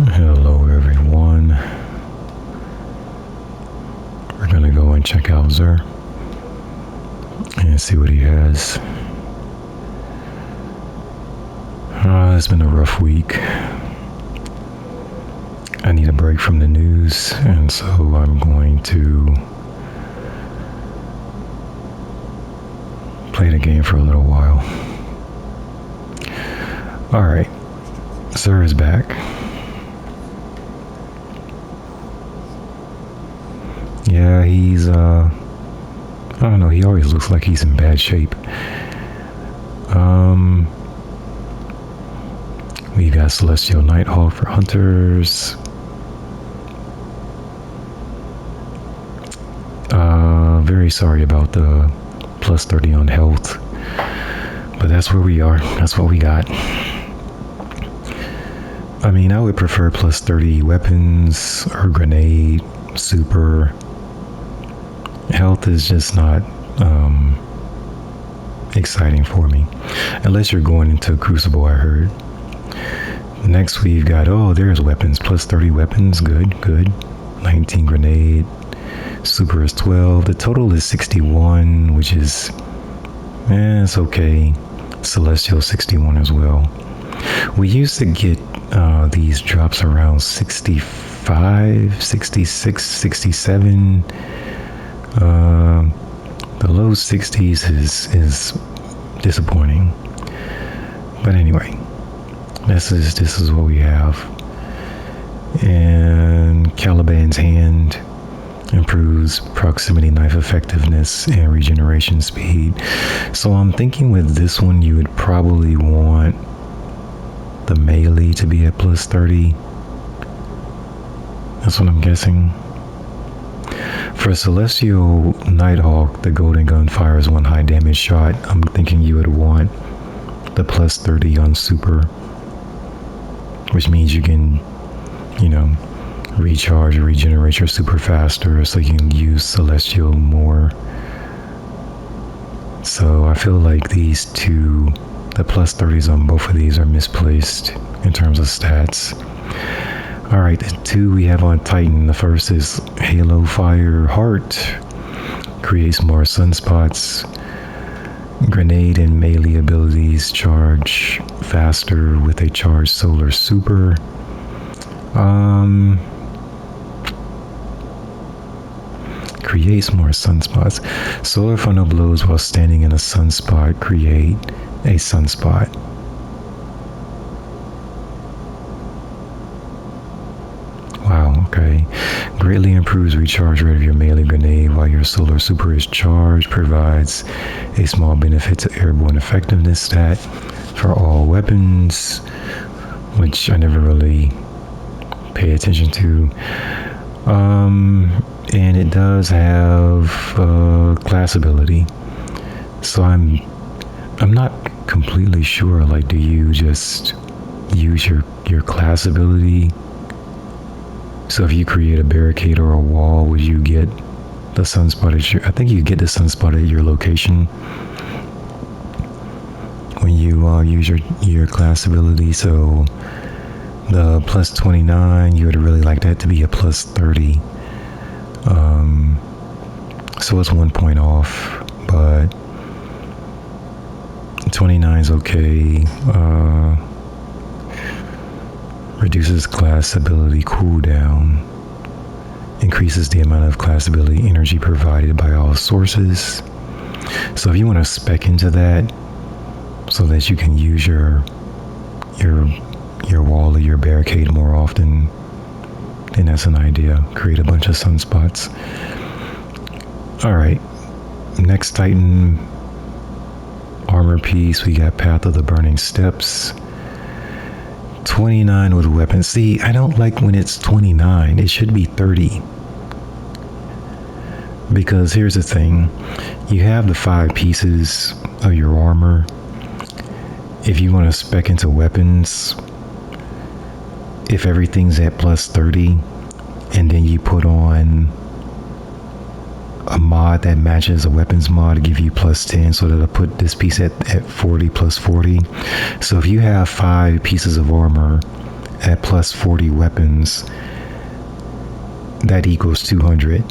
Hello everyone. We're gonna go and check out Zer and see what he has. It's been a rough week. I need a break from the news, and so I'm going to play the game for a little while. Alright, Zer is back. Yeah, he's, I don't know, he always looks like he's in bad shape. We got Celestial Nighthawk for hunters. Very sorry about the plus 30 on health, but that's where we are. That's what we got. I mean, I would prefer plus 30 weapons or grenade, super. Health is just not exciting for me, unless you're going into Crucible, I heard. Next we've got, there's weapons, plus 30 weapons, good. 19 grenade, super is 12, the total is 61, which is, it's okay. Celestial 61 as well. We used to get these drops around 65, 66, 67. The low 60s is disappointing. But anyway, this is what we have. And Caliban's hand improves proximity knife effectiveness and regeneration speed. So I'm thinking with this one you would probably want the melee to be at plus 30. That's what I'm guessing. For Celestial Nighthawk, the golden gun fires one high damage shot. I'm thinking you would want the plus 30 on super, which means you can, recharge or regenerate your super faster, so you can use Celestial more. So I feel like these two, the plus 30s on both of these are misplaced in terms of stats. Alright, the two we have on Titan. The first is Halo Fire Heart. Creates more sunspots. Grenade and melee abilities charge faster with a charged solar super. Creates more sunspots. Solar funnel blows while standing in a sunspot create a sunspot. Wow, okay. Greatly improves recharge rate of your melee grenade while your solar super is charged. Provides a small benefit to airborne effectiveness stat for all weapons, which I never really pay attention to. And it does have class ability. So I'm not completely sure, like, do you just use your class ability? So if you create a barricade or a wall, would you get the sunspot at I think you get the sunspot at your location when you use your class ability. So the plus 29, you would really like that to be a plus 30. So it's 1 point off, but 29 is okay. Reduces class ability cooldown. Increases the amount of class ability energy provided by all sources. So if you want to spec into that so that you can use your wall or your barricade more often, then that's an idea. Create a bunch of sunspots. Alright, next Titan armor piece, we got Path of the Burning Steps. 29 with weapons. See, I don't like when it's 29. It should be 30. Because here's the thing. You have the 5 pieces of your armor. If you want to spec into weapons, if everything's at plus 30, and then you put on a mod that matches a weapons mod to give you plus 10, so that'll put this piece at 40 plus 40. So if you have 5 pieces of armor at plus 40 weapons, that equals 200.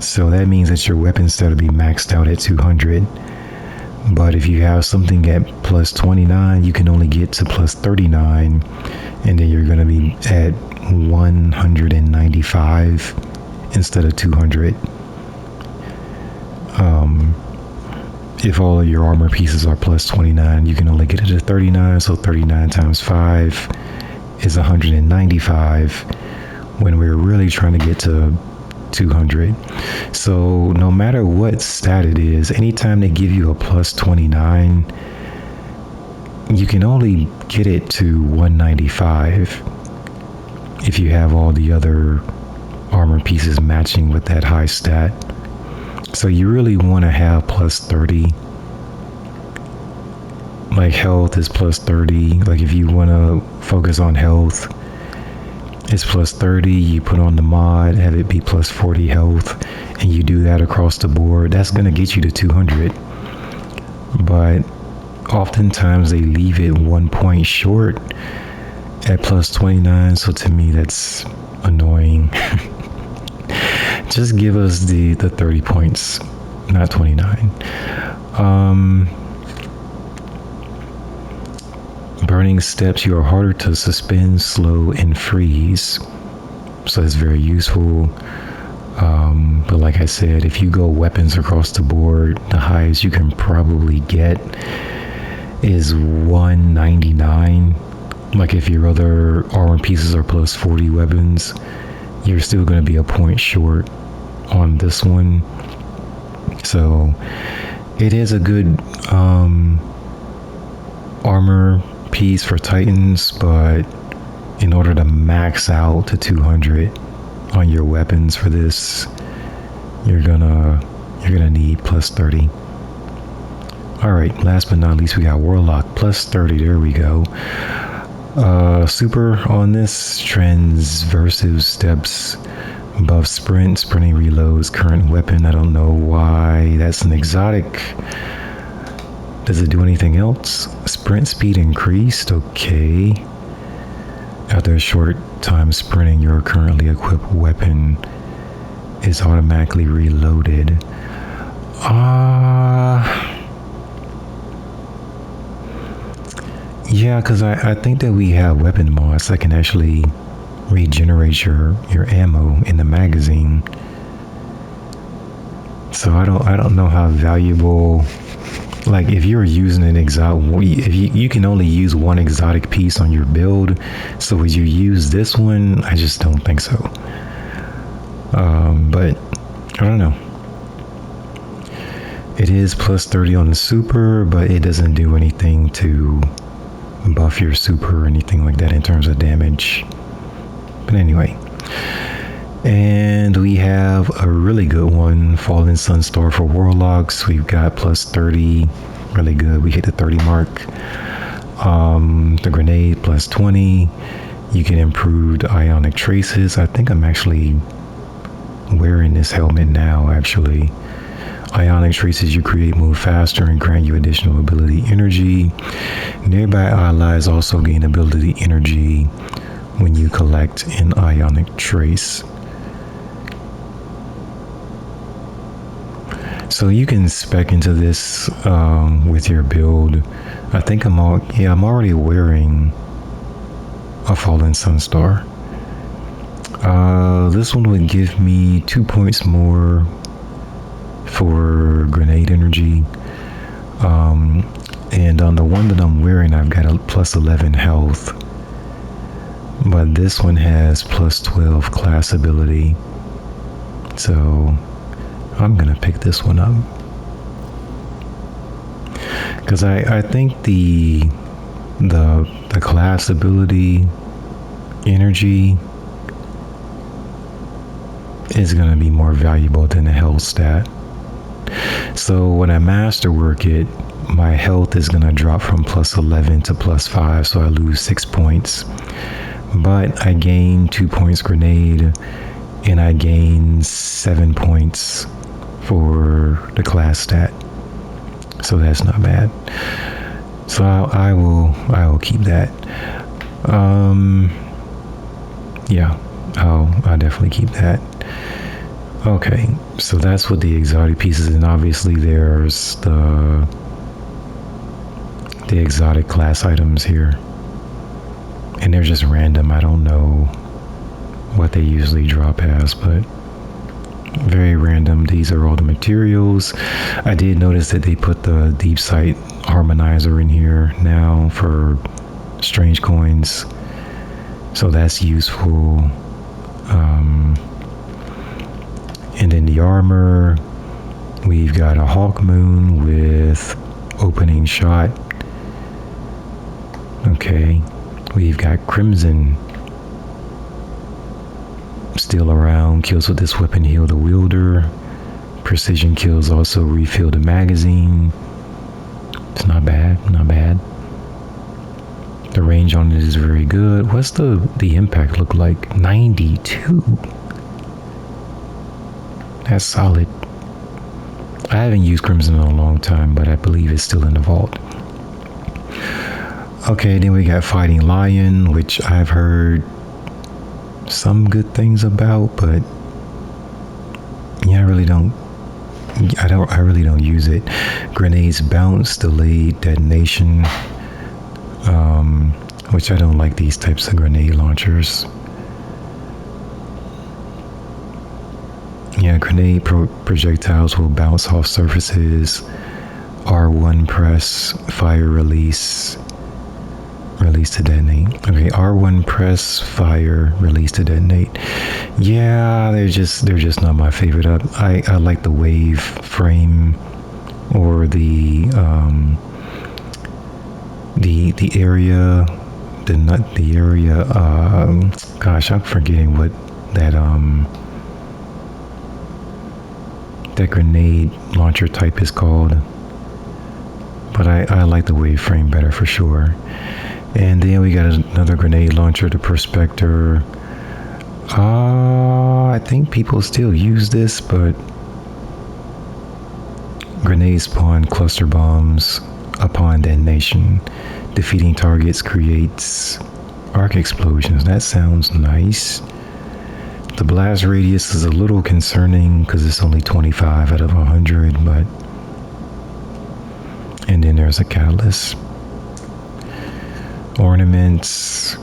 So that means that your weapon stat will be maxed out at 200. But if you have something at plus 29, you can only get to plus 39, and then you're going to be at 195 instead of 200. If all of your armor pieces are plus 29, you can only get it to 39, so 39 times 5 is 195 when we're really trying to get to 200. So no matter what stat it is, anytime they give you a plus 29, you can only get it to 195 if you have all the other armor pieces matching with that high stat. So you really want to have plus 30. Like health is plus 30. Like if you want to focus on health, it's plus 30. You put on the mod, have it be plus 40 health, and you do that across the board. That's going to get you to 200. But oftentimes they leave it 1 point short at plus 29. So to me, that's annoying. Just give us the 30 points, not 29. Burning steps, you are harder to suspend, slow, and freeze. So it's very useful. But like I said, if you go weapons across the board, the highest you can probably get is 199. Like if your other armor pieces are plus 40 weapons, you're still going to be a point short on this one. So it is a good armor piece for Titans, but in order to max out to 200 on your weapons for this, you're gonna need plus 30. All right, last but not least, we got Warlock plus 30. There we go. Super on this, transversive steps, buff sprint, sprinting reloads, current weapon. I don't know why that's an exotic. Does it do anything else? Sprint speed increased, okay. After a short time sprinting, your currently equipped weapon is automatically reloaded. Yeah, because I think that we have weapon mods that can actually regenerate your ammo in the magazine. So I don't know how valuable. Like if you're using an exotic, if you can only use one exotic piece on your build, so would you use this one? I just don't think so. But I don't know. It is plus 30 on the super, but it doesn't do anything to buff your super or anything like that in terms of damage. But anyway. And we have a really good one, Fallen Sunstar for Warlocks. We've got plus 30, really good. We hit the 30 mark. The grenade plus 20. You get improved ionic traces. I think I'm actually wearing this helmet now, actually. Ionic traces you create move faster and grant you additional ability energy. Nearby allies also gain ability energy when you collect an ionic trace. So you can spec into this with your build. I think I'm already wearing a Fallen Sunstar. This one would give me 2 points more for grenade energy. And on the one that I'm wearing, I've got a plus 11 health. But this one has plus 12 class ability. So I'm gonna pick this one up. Because I think the class ability energy is gonna be more valuable than the health stat. So when I masterwork it, my health is gonna drop from plus 11 to plus 5, so I lose 6 points. But I gain 2 points grenade, and I gain 7 points for the class stat. So that's not bad. So I will keep that. Yeah, I'll definitely keep that. Okay, so that's what the exotic pieces, and obviously there's the exotic class items here, and they're just random. I don't know what they usually drop as, but very random. These are all the materials. I did notice that they put the deep sight harmonizer in here now for strange coins, so that's useful. And then the armor, we've got a Hawk Moon with opening shot. Okay, we've got Crimson still around. Kills with this weapon heal the wielder. Precision kills also refill the magazine. It's not bad, not bad. The range on it is very good. What's the impact look like? 92. That's solid. I haven't used Crimson in a long time, but I believe it's still in the vault. Okay, then we got Fighting Lion, which I've heard some good things about, but yeah, I really don't use it. Grenades bounce, delayed detonation, which I don't like these types of grenade launchers. Yeah, grenade projectiles will bounce off surfaces. R1 press, fire release to detonate. Okay, R1 press, fire, release to detonate. Yeah, they're just not my favorite. I like the wave frame or the area, the area. Gosh, I'm forgetting what that that grenade launcher type is called. But I like the wave frame better for sure. And then we got another grenade launcher, the Prospector. I think people still use this, but grenades spawn cluster bombs upon detonation. Defeating targets creates arc explosions. That sounds nice. The blast radius is a little concerning because it's only 25 out of 100, but... And then there's a catalyst. Ornaments.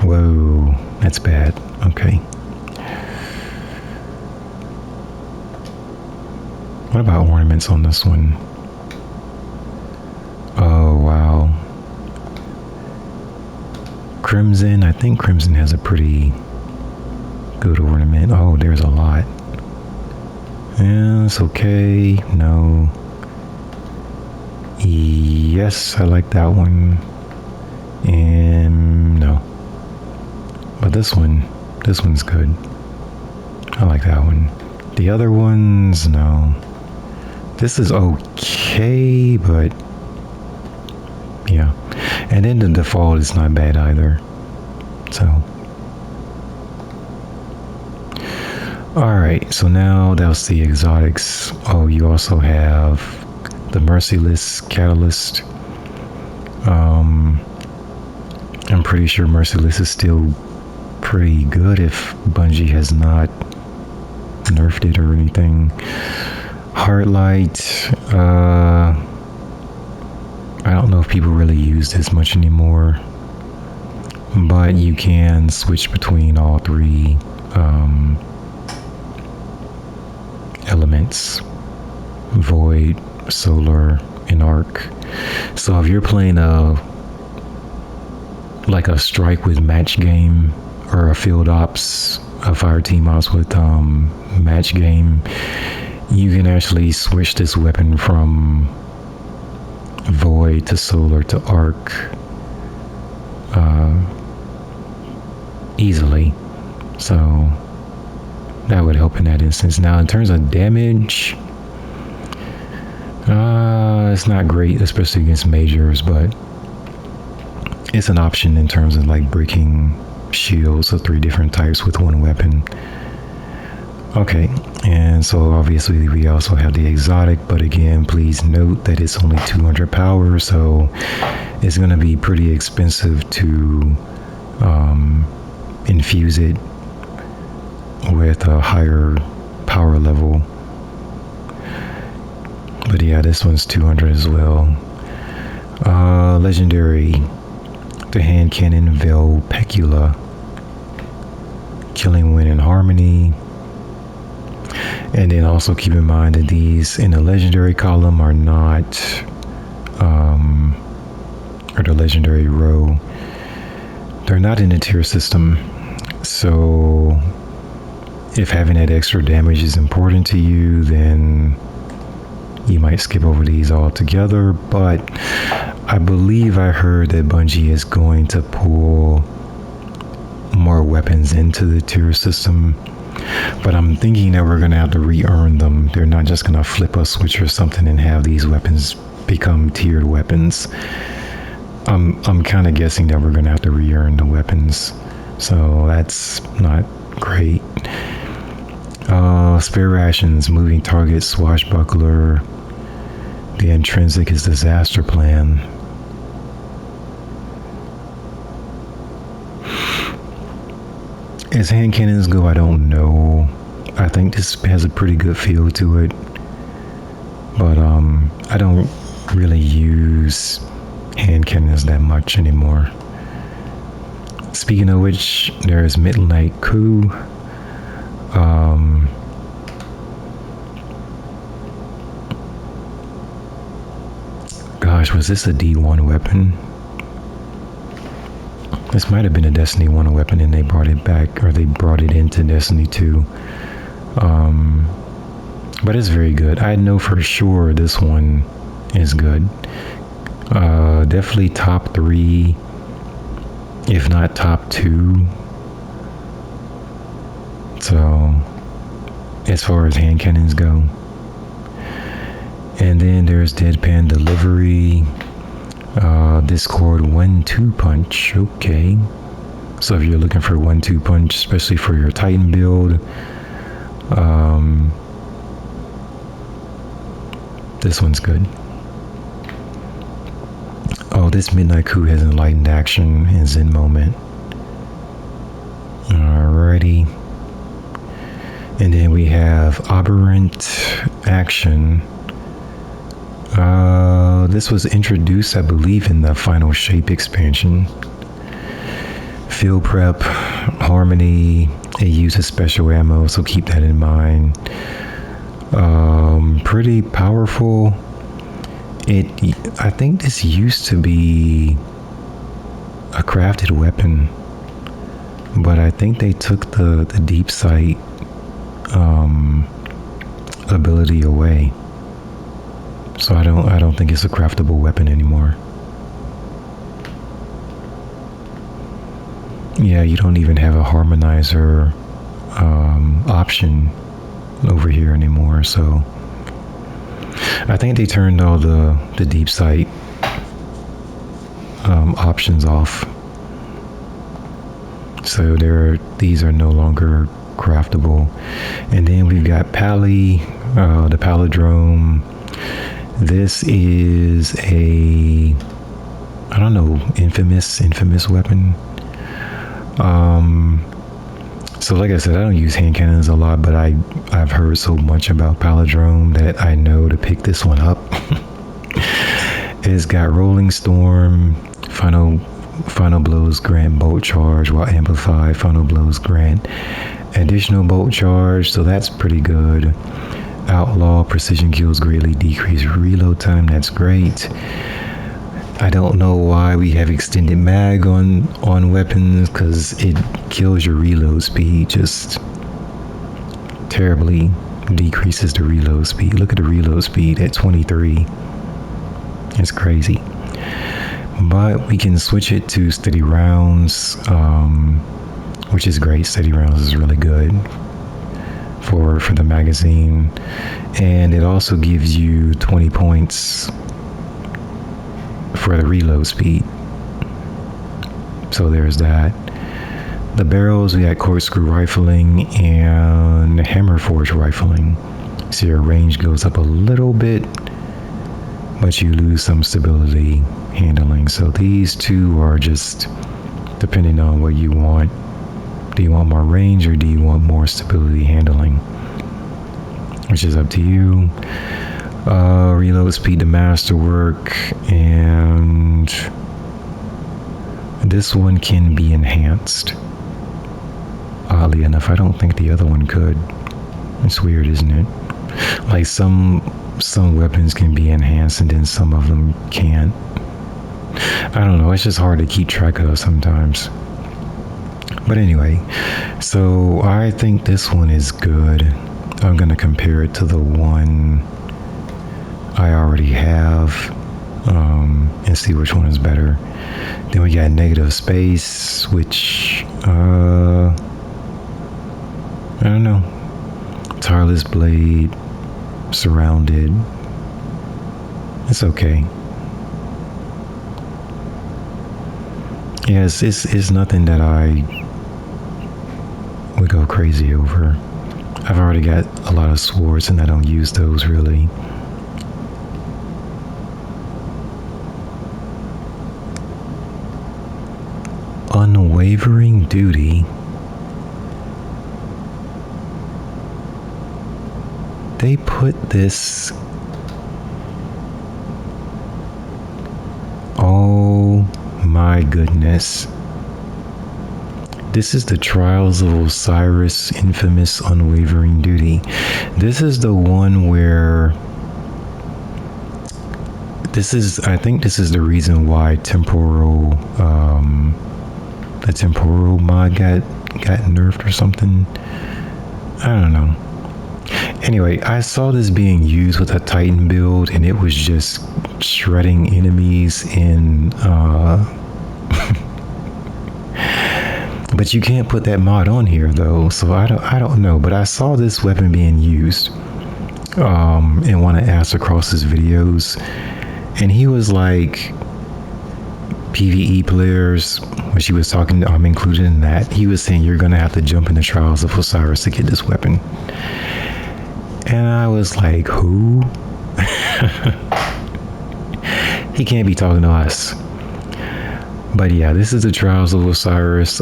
Whoa, that's bad. Okay. What about ornaments on this one? Oh, wow. Crimson. I think Crimson has a pretty good ornament. Oh, there's a lot. Yeah, it's okay. No. Yes, I like that one. And no. But this one's good. I like that one. The other ones, no. This is okay, but yeah. And then the default is not bad either. So. Alright, so now that's the exotics. Oh, you also have the Merciless Catalyst. I'm pretty sure Merciless is still pretty good if Bungie has not nerfed it or anything. Heartlight, I don't know if people really use this much anymore, but you can switch between all three elements: void, solar, and arc. So if you're playing a strike with match game, or a field ops, a fire team ops with match game, you can actually switch this weapon from void to solar to arc easily. So that would help in that instance. Now in terms of damage, it's not great, especially against majors, but it's an option in terms of like breaking shields of 3 different types with one weapon. Okay, and so obviously we also have the exotic, but again, please note that it's only 200 power, so it's going to be pretty expensive to infuse it with a higher power level. But yeah, this one's 200 as well. Legendary, the hand cannon Velpecula, killing when in harmony. And then also keep in mind that these in the legendary column are not, or the legendary row, they're not in the tier system. So if having that extra damage is important to you, then you might skip over these altogether. But I believe I heard that Bungie is going to pull more weapons into the tier system. But I'm thinking that we're going to have to re-earn them. They're not just going to flip a switch or something and have these weapons become tiered weapons. I'm kind of guessing that we're going to have to re-earn the weapons. So that's not great. Spare rations, moving target, swashbuckler. The intrinsic is disaster plan. As hand cannons go, I don't know. I think this has a pretty good feel to it. But I don't really use hand cannons that much anymore. Speaking of which, there's Midnight Coup. Gosh, was this a D1 weapon? This might have been a Destiny 1 weapon and they brought it back, or they brought it into Destiny 2. But it's very good. I know for sure this one is good. Definitely top 3, if not top 2. So, as far as hand cannons go. And then there's Deadpan Delivery. Discord 1-2 punch. Okay. So if you're looking for 1-2 punch, especially for your Titan build, this one's good. Oh, this Midnight Coup has enlightened action and Zen moment. Alrighty. And then we have aberrant action. This was introduced, I believe, in the Final Shape expansion. Field prep, harmony, it uses special ammo, so keep that in mind. Pretty powerful. I think this used to be a crafted weapon, but I think they took the deep sight ability away. So I don't think it's a craftable weapon anymore. Yeah, you don't even have a harmonizer option over here anymore. So I think they turned all the deep sight options off. So these are no longer craftable. And then we've got Pally, the Palindrome. This is a, I don't know, infamous weapon. So like I said, I don't use hand cannons a lot, but I've heard so much about Palindrome that I know to pick this one up. It's got Rolling Storm, Final Blows grant bolt charge, while Amplified Final Blows grant additional bolt charge, so that's pretty good. Outlaw, precision kills greatly decrease reload time, that's great. I don't know why we have extended mag on weapons, because it kills your reload speed, just terribly decreases the reload speed. Look at the reload speed at 23. It's crazy. But we can switch it to steady rounds, which is great. Steady rounds is really good for the magazine, and it also gives you 20 points for the reload speed. So there's that. The barrels, we got corkscrew rifling and hammer forge rifling. So your range goes up a little bit, but you lose some stability handling. So these two are just depending on what you want. Do you want more range or do you want more stability handling? Which is up to you. Reload speed to masterwork, and this one can be enhanced. Oddly enough, I don't think the other one could. It's weird, isn't it? Like some weapons can be enhanced and then some of them can't. I don't know, it's just hard to keep track of sometimes. But anyway, so I think this one is good. I'm gonna compare it to the one I already have, and see which one is better. Then we got negative space, which I don't know. Tireless blade, surrounded. It's okay. Yes, it's nothing that I would go crazy over. I've already got a lot of swords and I don't use those really. Unwavering Duty. They put this... Oh my goodness. This is the Trials of Osiris infamous Unwavering Duty. This is the one where... I think this is the reason why temporal... the temporal mod got nerfed or something. I don't know. Anyway, I saw this being used with a Titan build and it was just shredding enemies in but you can't put that mod on here though, so I don't know, but I saw this weapon being used in one of Acros's videos, and he was like, PvE players, when she was talking, I'm included in that, he was saying you're gonna have to jump in the Trials of Osiris to get this weapon. And I was like, who? He can't be talking to us. But yeah, this is the Trials of Osiris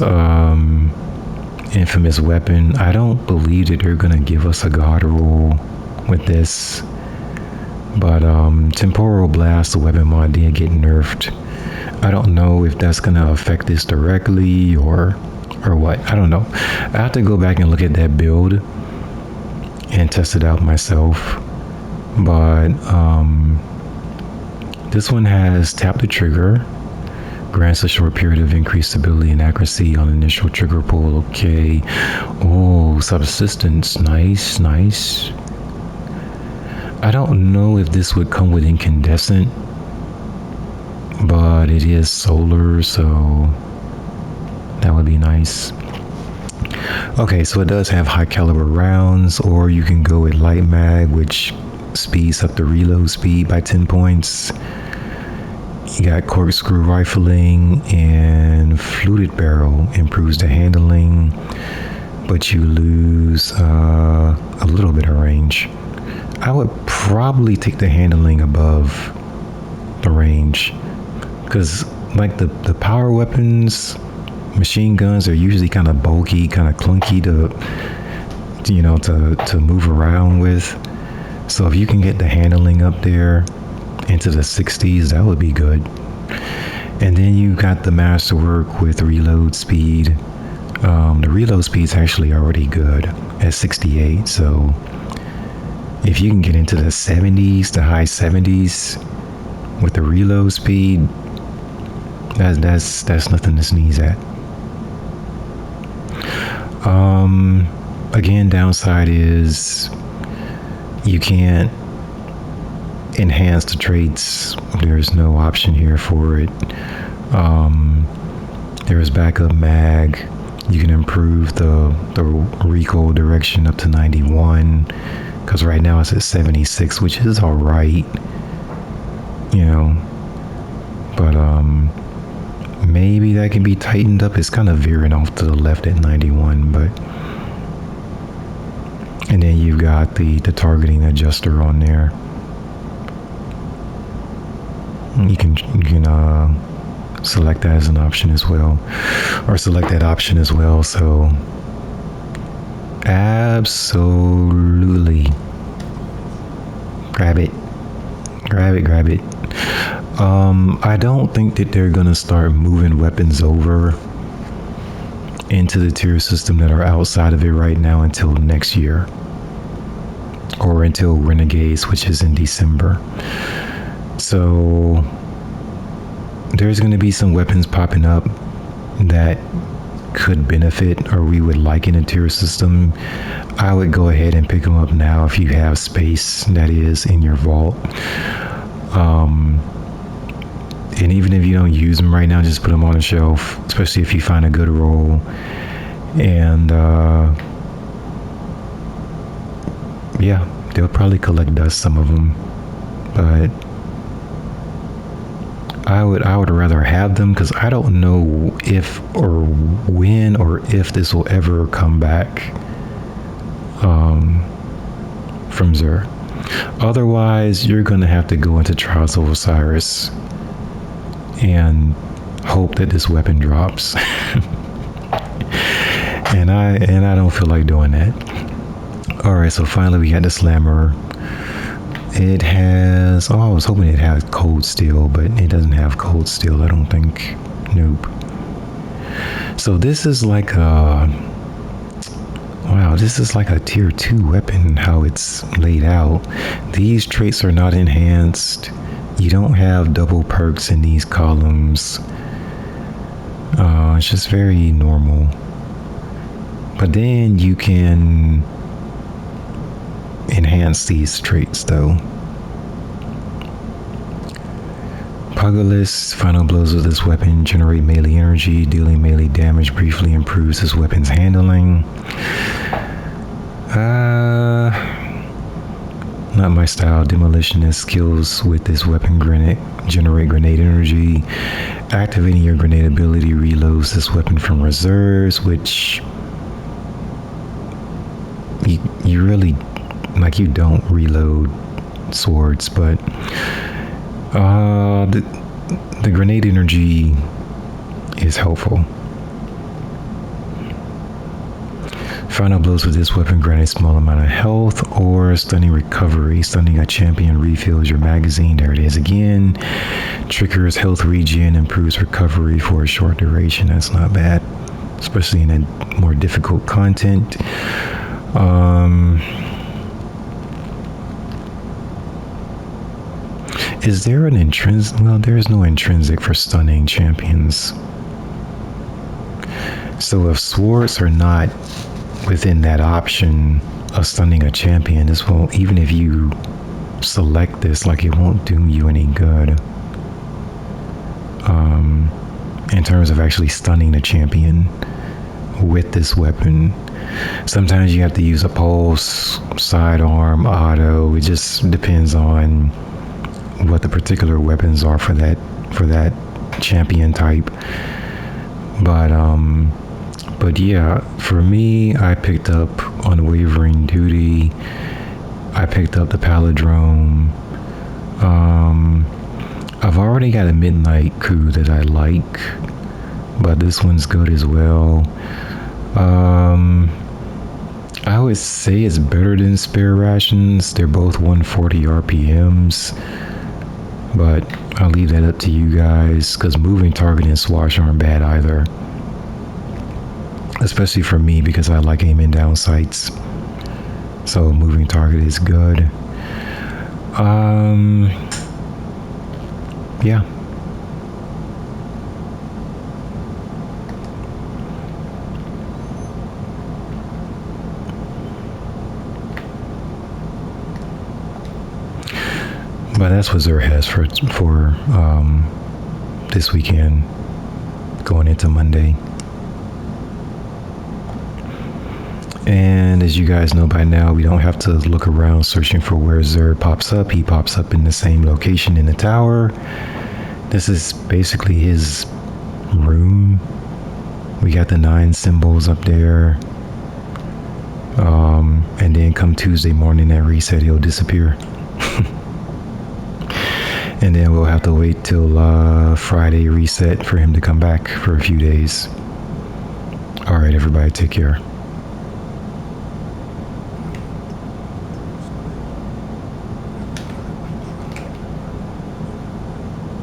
infamous weapon. I don't believe that they're gonna give us a god roll with this. But Temporal Blast, the weapon mod, did get nerfed. I don't know if that's gonna affect this directly or what. I don't know. I have to go back and look at that build and test it out myself. But this one has tap the trigger, grants a short period of increased stability and accuracy on initial trigger pull. Okay. Oh, subsistence. Nice, nice. I don't know if this would come with incandescent, but it is solar, so that would be nice. Okay, so it does have high caliber rounds, or you can go with light mag, which speeds up the reload speed by 10 points. You got corkscrew rifling, and fluted barrel improves the handling, but you lose a little bit of range. I would probably take the handling above the range, because like the power weapons, machine guns are usually kind of bulky, kind of clunky to move around with. So if you can get the handling up there into the 60s, that would be good. And then you got the masterwork with reload speed. The reload speed is actually already good at 68, so if you can get into the 70s, the high 70s with the reload speed, that's nothing to sneeze at. Again, downside is you can't enhance the traits. There's no option here for it. There's backup mag. You can improve the recoil direction up to 91, because right now it's at 76, which is all right, but maybe that can be tightened up. It's kind of veering off to the left at 91, but and then you've got the targeting adjuster on there. You can select that as an option as well, or select that option as well. So absolutely grab it. I don't think that they're gonna start moving weapons over into the tier system that are outside of it right now until next year, or until Renegades, which is in December. So there's going to be some weapons popping up that could benefit or we would like in a tier system. I would go ahead and pick them up now if you have space, that is, in your vault. And even if you don't use them right now, just put them on a shelf, especially if you find a good roll. And yeah, they'll probably collect dust, some of them, but I would rather have them, because I don't know if or when or if this will ever come back from Xur. Otherwise, you're gonna have to go into Trials of Osiris and hope that this weapon drops. and I don't feel like doing that. All right, so finally we got the Slammer. It has, I was hoping it had cold steel, but it doesn't have cold steel, I don't think. Nope. So this is like a, wow, this is like a tier 2 weapon, how it's laid out. These traits are not enhanced. You don't have double perks in these columns. It's just very normal. But then you can enhance these traits though. Pugilist, final blows with this weapon generate melee energy. Dealing melee damage briefly improves this weapon's handling. Not my style. Demolitionist skills with this weapon generate grenade energy. Activating your grenade ability reloads this weapon from reserves, which you really, like, you don't reload swords, but the grenade energy is helpful. Final blows with this weapon grant a small amount of health or stunning recovery. Stunning a champion refills your magazine. There it is again. Triggers health regen, improves recovery for a short duration. That's not bad, especially in a more difficult content. Is there an intrinsic? Well, there is no intrinsic for stunning champions. So if swords are not within that option of stunning a champion, this won't, even if you select this, like, it won't do you any good in terms of actually stunning the champion with this weapon. Sometimes you have to use a pulse, sidearm, auto. It just depends on what the particular weapons are for that champion type. But yeah, for me, I picked up Unwavering Duty. I picked up the Palindrome. I've already got a Midnight Coup that I like, but this one's good as well. I would say it's better than Spare Rations. They're both 140 RPMs, but I'll leave that up to you guys, because moving target and swash aren't bad either. Especially for me, because I like aiming down sights. So moving target is good. Yeah. But that's what Xur has for this weekend, going into Monday. And as you guys know by now, we don't have to look around searching for where Xur pops up. He pops up in the same location in the tower. This is basically his room. We got the 9 symbols up there. And then come Tuesday morning at reset, he'll disappear. And then we'll have to wait till Friday reset for him to come back for a few days. All right, everybody, take care.